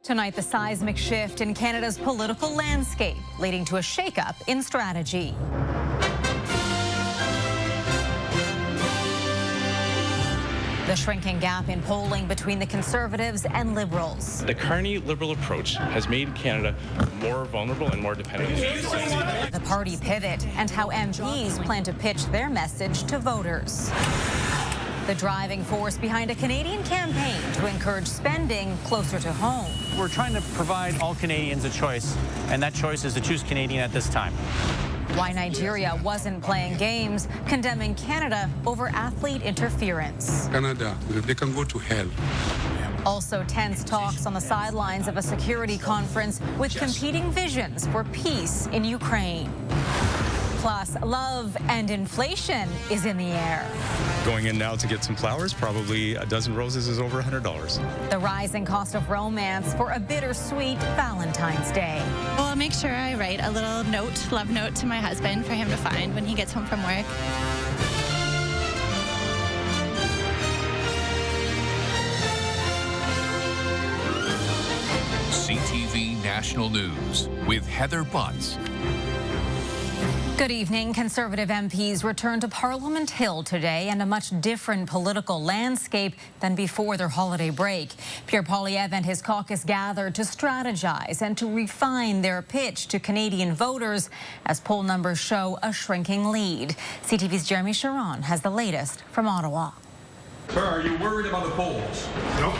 Tonight, the seismic shift in Canada's political landscape, leading to a shakeup in strategy. The shrinking gap in polling between the Conservatives and Liberals. The Carney Liberal approach has made Canada more vulnerable and more dependent. The party pivot and how MPs plan to pitch their message to voters. The driving force behind a Canadian campaign to encourage spending closer to home. We're trying to provide all Canadians a choice, and that choice is to choose Canadian at this time. Why Nigeria wasn't playing games, condemning Canada over athlete interference. Canada, they can go to hell. Also tense talks on the sidelines of a security conference with competing visions for peace in Ukraine. Plus, love and inflation is in the air. Going in now to get some flowers, probably a dozen roses is over $100. The rising cost of romance for a bittersweet Valentine's Day. Well, I'll make sure I write a little note, love note to my husband for him to find when he gets home from work. CTV National News with Heather Butts. Good evening. Conservative MPs return to Parliament Hill today and a much different political landscape than before their holiday break. Pierre Poilievre and his caucus gathered to strategize and to refine their pitch to Canadian voters as poll numbers show a shrinking lead. CTV's Jeremy Sharon has the latest from Ottawa. Sir, are you worried about the polls? No.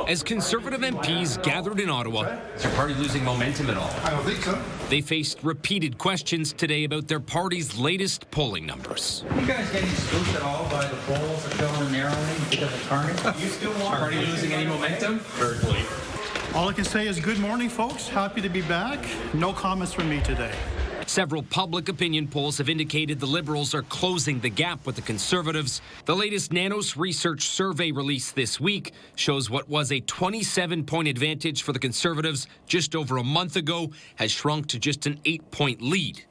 As Conservative MPs gathered in Ottawa, Is your party losing momentum at all? I don't think so. they faced repeated questions today about their party's latest polling numbers. Are you guys getting spooked at all by the polls that show narrowing because of Carney? You still want party losing any momentum? Virtually. All I can say is good morning, folks. Happy to be back. No comments from me today. Several public opinion polls have indicated the Liberals are closing the gap with the Conservatives. The latest Nanos research survey released this week shows what was a 27-point advantage for the Conservatives just over a month ago has shrunk to just an 8-point lead.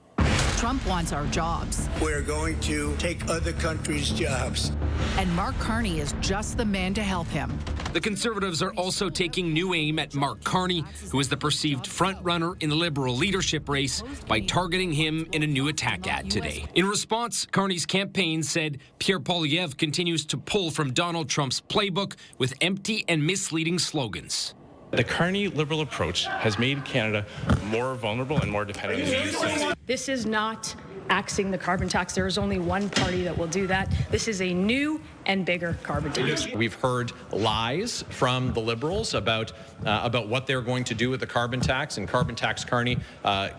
Trump wants our jobs. We're going to take other countries' jobs. And Mark Carney is just the man to help him. The Conservatives are also taking new aim at Mark Carney, who is the perceived front-runner in the Liberal leadership race, by targeting him in a new attack ad today. In response, Carney's campaign said Pierre Poilievre continues to pull from Donald Trump's playbook with empty and misleading slogans. The Carney Liberal approach has made Canada more vulnerable and more dependent. This is not axing the carbon tax. There is only one party that will do that. This is a new and bigger carbon tax. We've heard lies from the Liberals about what they're going to do with the carbon tax, and Carbon Tax Carney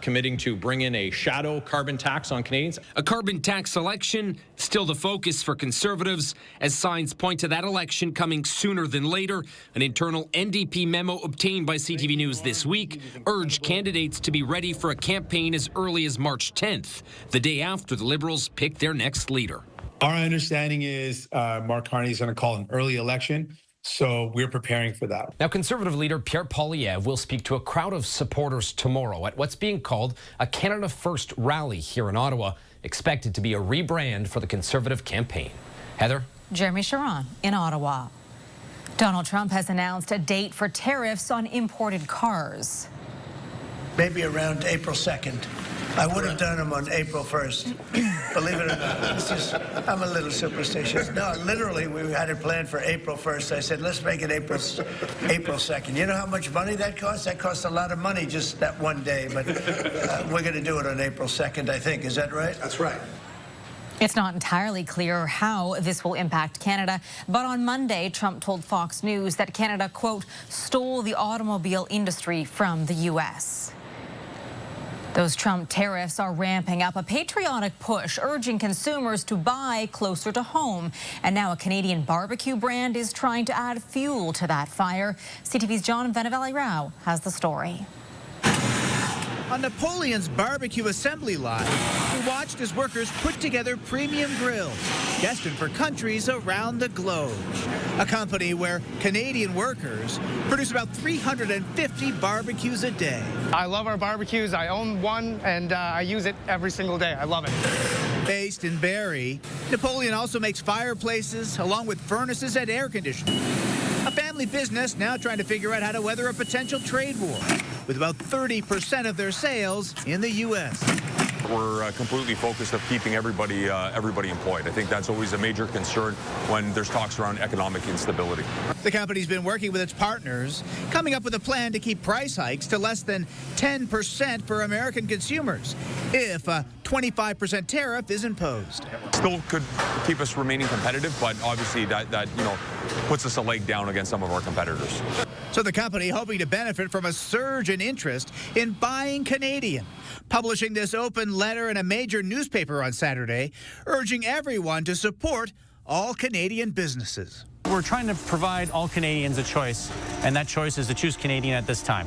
committing to bring in a shadow carbon tax on Canadians. A carbon tax election still the focus for Conservatives, as signs point to that election coming sooner than later. An internal NDP memo obtained by CTV News this week urged candidates to be ready for a campaign as early as March 10th, the day after the Liberals pick their next leader. Our understanding is Mark Carney is going to call an early election, so we're preparing for that. Now, Conservative leader Pierre Poilievre will speak to a crowd of supporters tomorrow at what's being called a Canada First rally here in Ottawa, expected to be a rebrand for the Conservative campaign. Heather? Jeremy Sharon in Ottawa. Donald Trump has announced a date for tariffs on imported cars. Maybe around April 2nd. I would have done them on April 1st. Believe it or not, I'm a little superstitious. No, literally, we had it planned for April 1st. I said, let's make it April 2nd. You know how much money that costs? That costs a lot of money just that one day, but we're going to do it on April 2nd, I think. Is that right? That's right. It's not entirely clear how this will impact Canada, but on Monday, Trump told Fox News that Canada, quote, stole the automobile industry from the U.S. Those Trump tariffs are ramping up a patriotic push urging consumers to buy closer to home. And now a Canadian barbecue brand is trying to add fuel to that fire. CTV's John Vanavelli-Rao has the story. On Napoleon's barbecue assembly line, we watched as workers put together premium grills destined for countries around the globe. A company where Canadian workers produce about 350 barbecues a day. I love our barbecues. I own one, and I use it every single day. I love it. Based in Barrie, Napoleon also makes fireplaces along with furnaces and air conditioning. A family family business now trying to figure out how to weather a potential trade war, with about 30% of their sales in the U.S. We're completely focused on keeping everybody employed. I think that's always a major concern when there's talks around economic instability. The company's been working with its partners, coming up with a plan to keep price hikes to less than 10% for American consumers if a 25% tariff is imposed. Still could keep us remaining competitive, but obviously that puts us a leg down against some of our competitors. So the company hoping to benefit from a surge in interest in buying Canadian, publishing this open letter in a major newspaper on Saturday, urging everyone to support all Canadian businesses. We're trying to provide all Canadians a choice, and that choice is to choose Canadian at this time.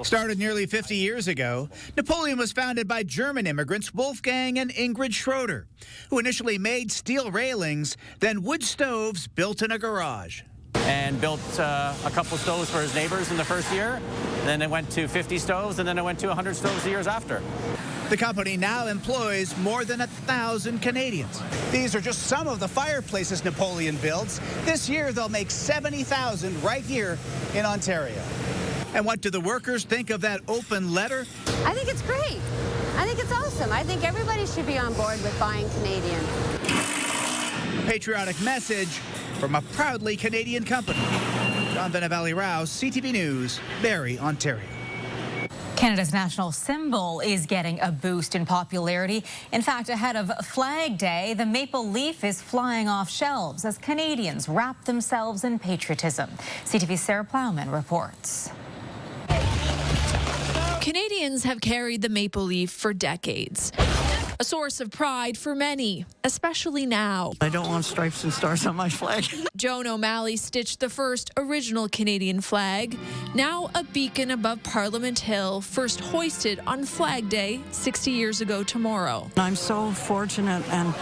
Started nearly 50 years ago, Napoleon was founded by German immigrants Wolfgang and Ingrid Schroeder, who initially made steel railings, then wood stoves built in a garage. And built a couple stoves for his neighbors in the first year. Then it went to 50 stoves, and then it went to 100 stoves the years after. The company now employs more than 1,000 Canadians. These are just some of the fireplaces Napoleon builds. This year, they'll make 70,000 right here in Ontario. And what do the workers think of that open letter? I think it's great. I think it's awesome. I think everybody should be on board with buying Canadian. A patriotic message from a proudly Canadian company. John Benavali-Rao, CTV News, Barrie, Ontario. Canada's national symbol is getting a boost in popularity. In fact, ahead of Flag Day, the maple leaf is flying off shelves as Canadians wrap themselves in patriotism. CTV's Sarah Plowman reports. Canadians have carried the maple leaf for decades. A source of pride for many, especially now. I don't want stripes and stars on my flag. Joan O'Malley stitched the first original Canadian flag, now a beacon above Parliament Hill, first hoisted on Flag Day 60 years ago tomorrow. I'm so fortunate and,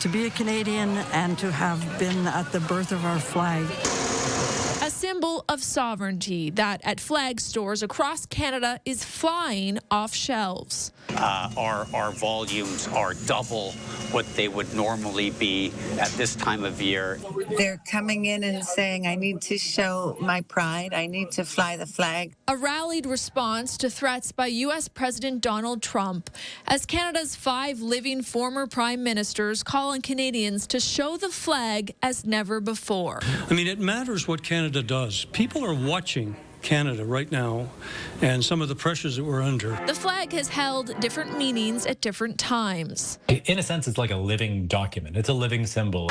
to be a Canadian and to have been at the birth of our flag. A symbol of sovereignty that at flag stores across Canada is flying off shelves. Our volumes are double what they would normally be at this time of year. They're coming in and saying, I need to show my pride. I need to fly the flag. A rallied response to threats by U.S. President Donald Trump as Canada's 5 living former prime ministers call on Canadians to show the flag as never before. I mean, it matters what Canada does. People are watching Canada right now and some of the pressures that we're under. The flag has held different meanings at different times. In a sense, it's like a living document. It's a living symbol.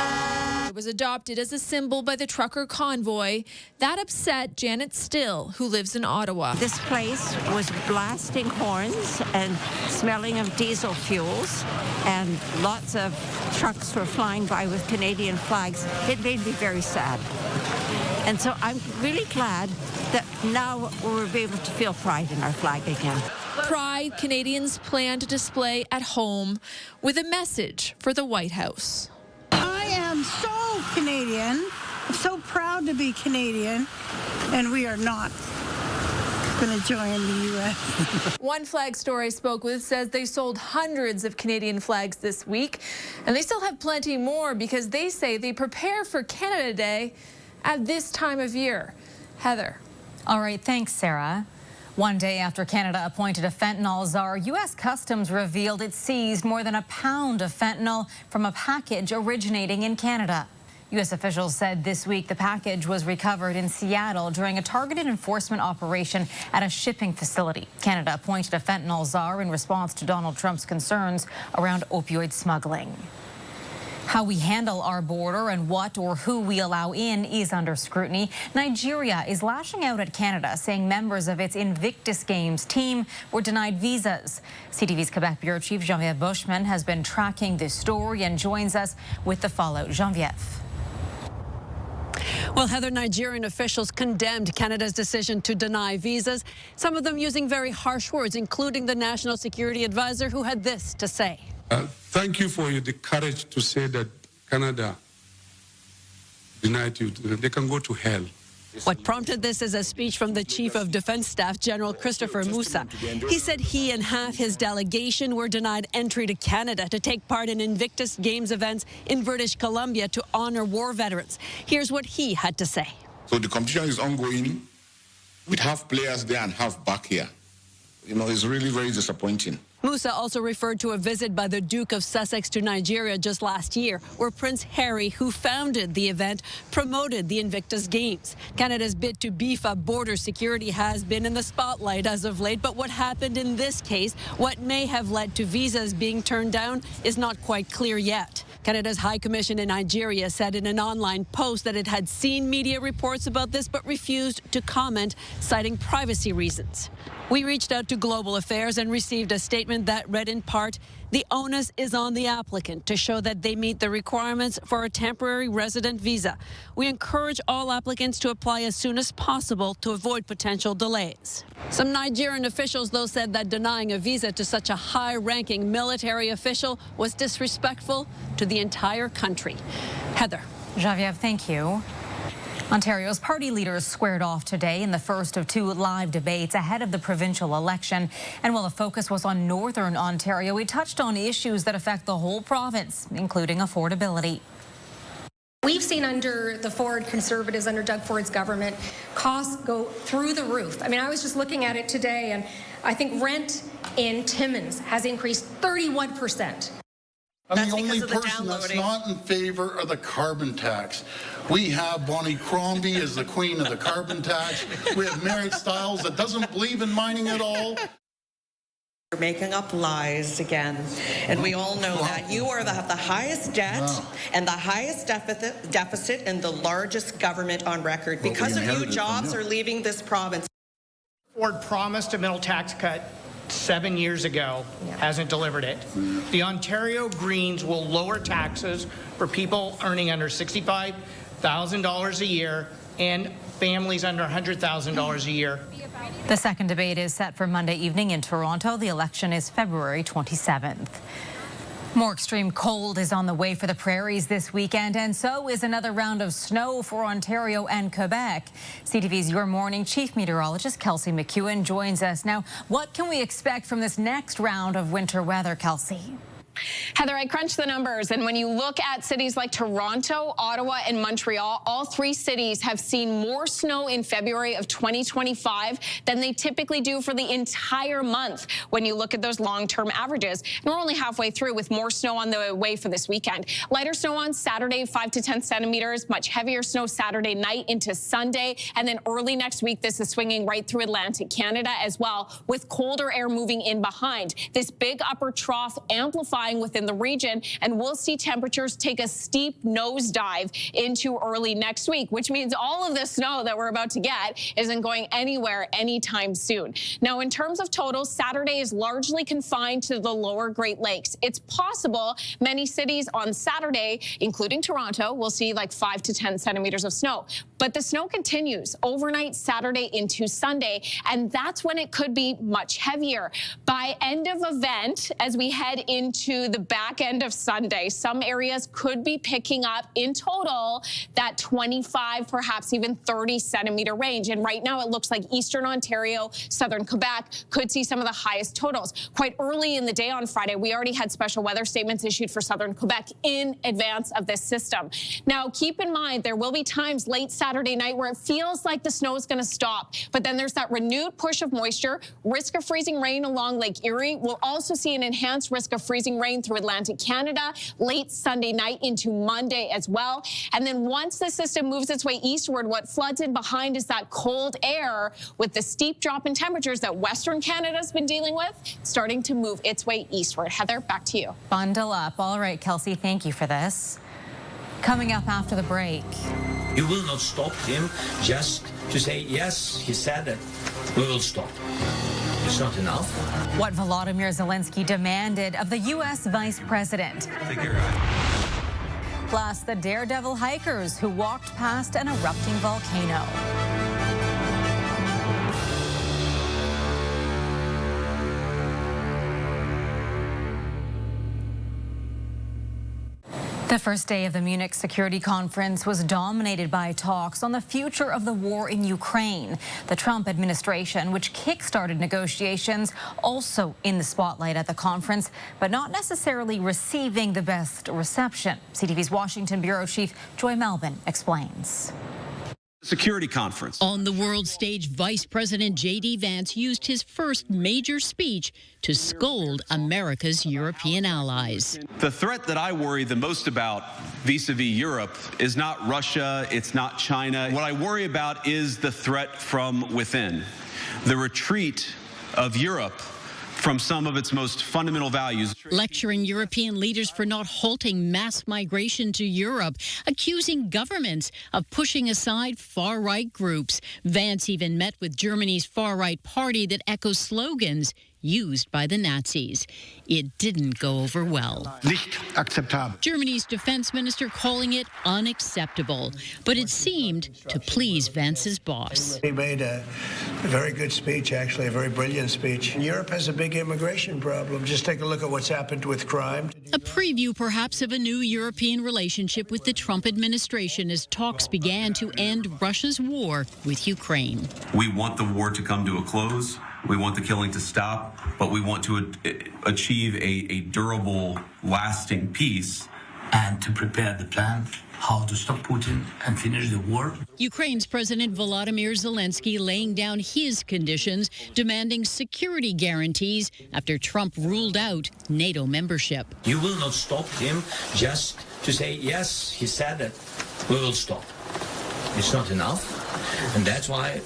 It was adopted as a symbol by the trucker convoy. That upset Janet Still, who lives in Ottawa. This place was blasting horns and smelling of diesel fuels, and lots of trucks were flying by with Canadian flags. It made me very sad. And so I'm really glad that now we'll be able to feel pride in our flag again. Pride Canadians plan to display at home with a message for the White House. I am so Canadian. I'm so proud to be Canadian, and we are not going to join the U.S. One flag store I spoke with says they sold hundreds of Canadian flags this week, and they still have plenty more because they say they prepare for Canada Day at this time of year. Heather. All right, thanks, Sarah. One day after Canada appointed a fentanyl czar, U.S. Customs revealed it seized more than a pound of fentanyl from a package originating in Canada. U.S. officials said this week the package was recovered in Seattle during a targeted enforcement operation at a shipping facility. Canada appointed a fentanyl czar in response to Donald Trump's concerns around opioid smuggling. How we handle our border and what or who we allow in is under scrutiny. Nigeria is lashing out at Canada, saying members of its Invictus Games team were denied visas. CTV's Quebec Bureau Chief Geneviève Bushman has been tracking this story and joins us with the fallout. Geneviève. Well, Heather, Nigerian officials condemned Canada's decision to deny visas, some of them using very harsh words, including the National Security Advisor, who had this to say. Thank you for the courage to say that Canada denied you. They can go to hell. What prompted this is a speech from the Chief of Defense Staff, General Christopher Musa. He said he and half his delegation were denied entry to Canada to take part in Invictus Games events in British Columbia to honor war veterans. Here's what he had to say. So the competition is ongoing with half players there and half back here. You know, it's really very disappointing. Musa also referred to a visit by the Duke of Sussex to Nigeria just last year, where Prince Harry, who founded the event, promoted the Invictus Games. Canada's bid to beef up border security has been in the spotlight as of late, but what happened in this case, what may have led to visas being turned down, is not quite clear yet. Canada's High Commission in Nigeria said in an online post that it had seen media reports about this but refused to comment, citing privacy reasons. We reached out to Global Affairs and received a statement that read in part, the onus is on the applicant to show that they meet the requirements for a temporary resident visa. We encourage all applicants to apply as soon as possible to avoid potential delays. Some Nigerian officials, though, said that denying a visa to such a high-ranking military official was disrespectful to the entire country. Heather. Genevieve, thank you. Ontario's party leaders squared off today in the first of two live debates ahead of the provincial election. And while the focus was on Northern Ontario, we touched on issues that affect the whole province, including affordability. We've seen under the Ford Conservatives, under Doug Ford's government, costs go through the roof. I mean, I was just looking at it today, and I think rent in Timmins has increased 31%. I'm the only person that's not in favor of the carbon tax. We have Bonnie Crombie as the queen of the carbon tax. We have Mary Stiles that doesn't believe in mining at all. You're making up lies again. And we all know that. You are the highest debt and the highest deficit and the largest government on record. Because of you, jobs are leaving this province. Ford promised a middle tax cut 7 years ago, hasn't delivered it. The Ontario Greens will lower taxes for people earning under $65,000 a year and families under $100,000 a year. The second debate is set for Monday evening in Toronto. The election is February 27th. More extreme cold is on the way for the prairies this weekend, and so is another round of snow for Ontario and Quebec. CTV's Your Morning Chief Meteorologist Kelsey McEwen joins us. Now, what can we expect from this next round of winter weather, Kelsey? Heather, I crunched the numbers, and when you look at cities like Toronto, Ottawa, and Montreal, all three cities have seen more snow in February of 2025 than they typically do for the entire month when you look at those long-term averages. And we're only halfway through with more snow on the way for this weekend. Lighter snow on Saturday, 5 to 10 centimeters, much heavier snow Saturday night into Sunday, and then early next week, this is swinging right through Atlantic Canada as well, with colder air moving in behind. This big upper trough amplifying within the region, and we'll see temperatures take a steep nosedive into early next week, which means all of the snow that we're about to get isn't going anywhere anytime soon. Now, in terms of totals, Saturday is largely confined to the lower Great Lakes. It's possible many cities on Saturday, including Toronto, will see like 5 to 10 centimeters of snow. But the snow continues overnight Saturday into Sunday, and that's when it could be much heavier. By end of event, as we head into the back end of Sunday, some areas could be picking up in total that 25, perhaps even 30 centimeter range. And right now it looks like Eastern Ontario, Southern Quebec could see some of the highest totals. Quite early in the day on Friday, we already had special weather statements issued for Southern Quebec in advance of this system. Now, keep in mind, there will be times late Saturday night where it feels like the snow is going to stop, but then there's that renewed push of moisture, risk of freezing rain along Lake Erie. We'll also see an enhanced risk of freezing rain through Atlantic Canada late Sunday night into Monday as well. And then once the system moves its way eastward, what floods in behind is that cold air with the steep drop in temperatures that Western Canada's been dealing with starting to move its way eastward. Heather, back to you. Bundle up. All right, Kelsey, thank you for this. Coming up after the break. You will not stop him just to say, yes, he said it, we will stop. It's not enough. What Volodymyr Zelensky demanded of the U.S. Vice President. Plus, the daredevil hikers who walked past an erupting volcano. The first day of the Munich Security Conference was dominated by talks on the future of the war in Ukraine. The Trump administration, which kick-started negotiations, also in the spotlight at the conference, but not necessarily receiving the best reception. CTV's Washington Bureau Chief Joy Melvin explains. Security conference. On the world stage, Vice President J.D. Vance used his first major speech to scold America's European allies. The threat that I worry the most about vis-a-vis Europe is not Russia, it's not China. What I worry about is the threat from within, the retreat of Europe from some of its most fundamental values. Lecturing European leaders for not halting mass migration to Europe, accusing governments of pushing aside far-right groups. Vance even met with Germany's far-right party that echoes slogans used by the Nazis. It didn't go over well. Nicht akzeptabel. Germany's defense minister calling it unacceptable, but it seemed to please Vance's boss. He made a very good speech, actually, a very brilliant speech. Europe has a big immigration problem. Just take a look at what's happened with crime. A preview, perhaps, of a new European relationship with the Trump administration as talks began to end Russia's war with Ukraine. We want the war to come to a close. We want the killing to stop, but we want to achieve a durable, lasting peace. And to prepare the plan how to stop Putin and finish the war. Ukraine's President Volodymyr Zelensky laying down his conditions, demanding security guarantees after Trump ruled out NATO membership. You will not stop him just to say, yes, he said that we will stop. It's not enough, and that's why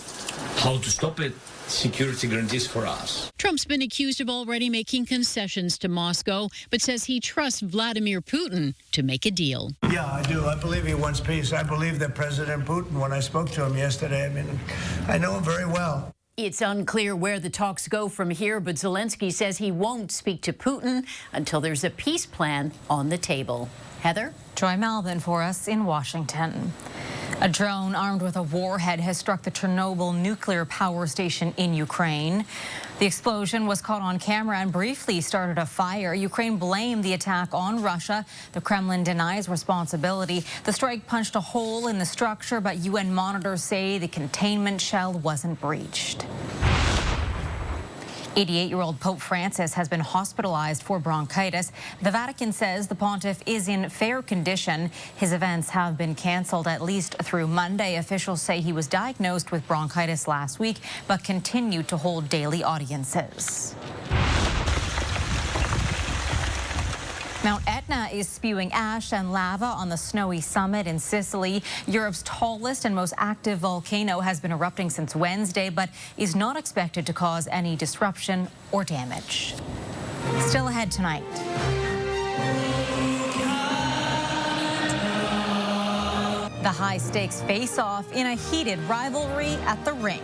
how to stop it. Security guarantees for us. Trump's been accused of already making concessions to Moscow, but says he trusts Vladimir Putin to make a deal. Yeah, I do. I believe he wants peace. I believe that President Putin, when I spoke to him yesterday, I know him very well. It's unclear where the talks go from here, but Zelensky says he won't speak to Putin until there's a peace plan on the table. Heather? Joy Melvin for us in Washington. A drone armed with a warhead has struck the Chernobyl nuclear power station in Ukraine. The explosion was caught on camera and briefly started a fire. Ukraine blamed the attack on Russia. The Kremlin denies responsibility. The strike punched a hole in the structure, but UN monitors say the containment shell wasn't breached. 88-year-old Pope Francis has been hospitalized for bronchitis. The Vatican says the pontiff is in fair condition. His events have been canceled at least through Monday. Officials say he was diagnosed with bronchitis last week, but continued to hold daily audiences. Mount Etna is spewing ash and lava on the snowy summit in Sicily. Europe's tallest and most active volcano has been erupting since Wednesday, but is not expected to cause any disruption or damage. Still ahead tonight. The high-stakes face-off in a heated rivalry at the rink.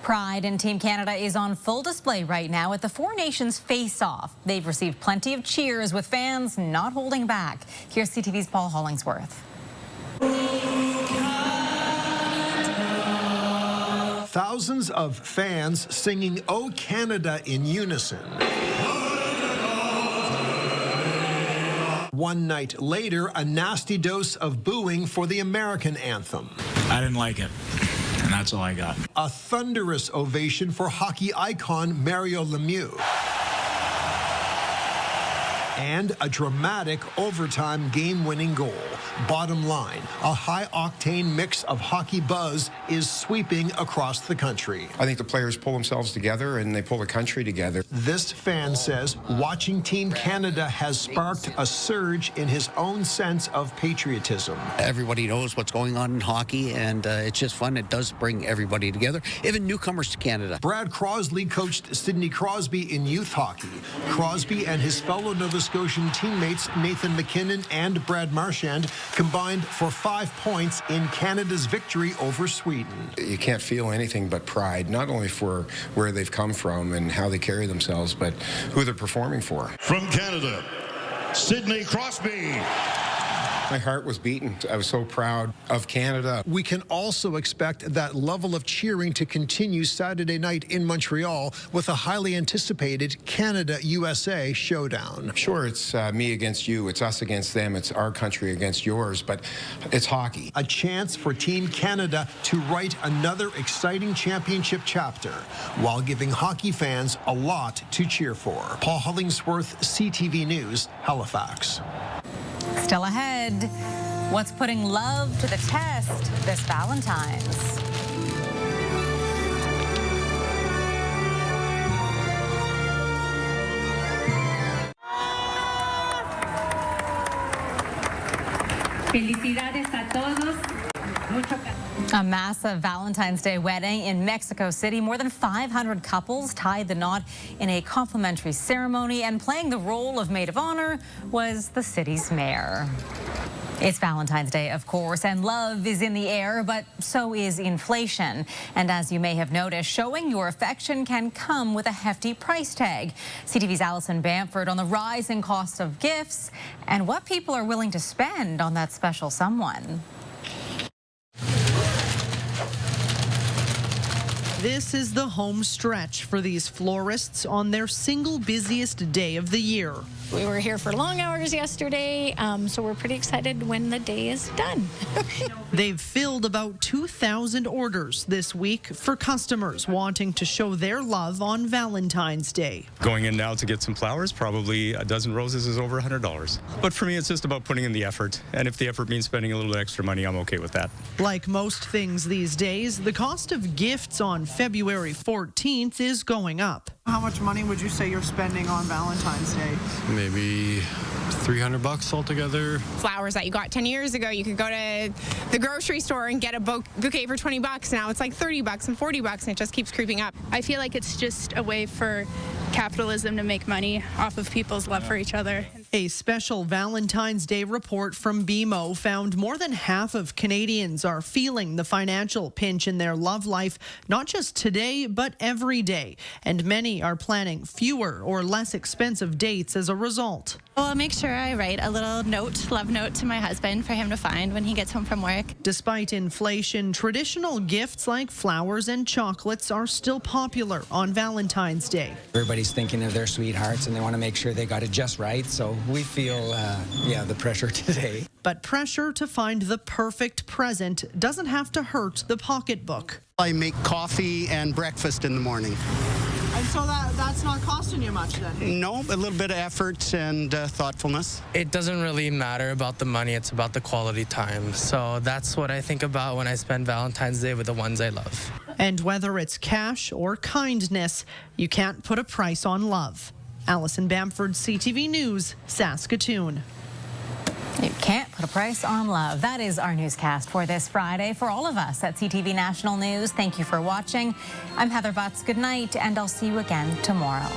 Pride in Team Canada is on full display right now at the Four Nations face-off. They've received plenty of cheers, with fans not holding back. Here's CTV's Paul Hollingsworth. Thousands of fans singing "O Canada" in unison. One night later, a nasty dose of booing for the American anthem. I didn't like it. And that's all I got. A thunderous ovation for hockey icon Mario Lemieux. And a dramatic overtime game-winning goal. Bottom line, a high-octane mix of hockey buzz is sweeping across the country. I think the players pull themselves together and they pull the country together. This fan says watching Team Canada has sparked a surge in his own sense of patriotism. Everybody knows what's going on in hockey, and it's just fun. It does bring everybody together, even newcomers to Canada. Brad Crosley coached Sidney Crosby in youth hockey. Crosby and his fellow Nova Scotian teammates Nathan McKinnon and Brad Marchand combined for 5 points in Canada's victory over Sweden. You can't feel anything but pride, not only for where they've come from and how they carry themselves, but who they're performing for. From Canada, Sidney Crosby. My heart was beaten. I was so proud of Canada. We can also expect that level of cheering to continue Saturday night in Montreal with a highly anticipated Canada-USA showdown. Sure, it's me against you, it's us against them, it's our country against yours, but it's hockey. A chance for Team Canada to write another exciting championship chapter while giving hockey fans a lot to cheer for. Paul Hollingsworth, CTV News, Halifax. Still ahead, what's putting love to the test this Valentine's? Felicidades a todos. A massive Valentine's Day wedding in Mexico City. More than 500 couples tied the knot in a complimentary ceremony, and playing the role of maid of honor was the city's mayor. It's Valentine's Day, of course, and love is in the air, but so is inflation. And as you may have noticed, showing your affection can come with a hefty price tag. CTV's Allison Bamford on the rising cost of gifts and what people are willing to spend on that special someone. This is the home stretch for these florists on their single busiest day of the year. We were here for long hours yesterday, so we're pretty excited when the day is done. They've filled about 2,000 orders this week for customers wanting to show their love on Valentine's Day. Going in now to get some flowers, probably a dozen roses is over $100. But for me, it's just about putting in the effort. And if the effort means spending a little extra money, I'm okay with that. Like most things these days, the cost of gifts on February 14th is going up. How much money would you say you're spending on Valentine's Day? Maybe $300 altogether. Flowers that you got 10 years ago, you could go to the grocery store and get a bouquet for $20. Now it's like $30 and $40, and it just keeps creeping up. I feel like it's just a way for capitalism to make money off of people's love for each other. A special Valentine's Day report from BMO found more than half of Canadians are feeling the financial pinch in their love life, not just today, but every day. And many are planning fewer or less expensive dates as a result. Well, I'll make sure I write a little love note to my husband for him to find when he gets home from work. Despite inflation, traditional gifts like flowers and chocolates are still popular on Valentine's Day. Everybody's thinking of their sweethearts and they want to make sure they got it just right, so we feel, the pressure today. But pressure to find the perfect present doesn't have to hurt the pocketbook. I make coffee and breakfast in the morning. And so that's not costing you much then? No, a little bit of effort and thoughtfulness. It doesn't really matter about the money, it's about the quality time. So that's what I think about when I spend Valentine's Day with the ones I love. And whether it's cash or kindness, you can't put a price on love. Allison Bamford, CTV News, Saskatoon. You can't put a price on love. That is our newscast for this Friday. For all of us at CTV National News, thank you for watching. I'm Heather Butts. Good night, and I'll see you again tomorrow.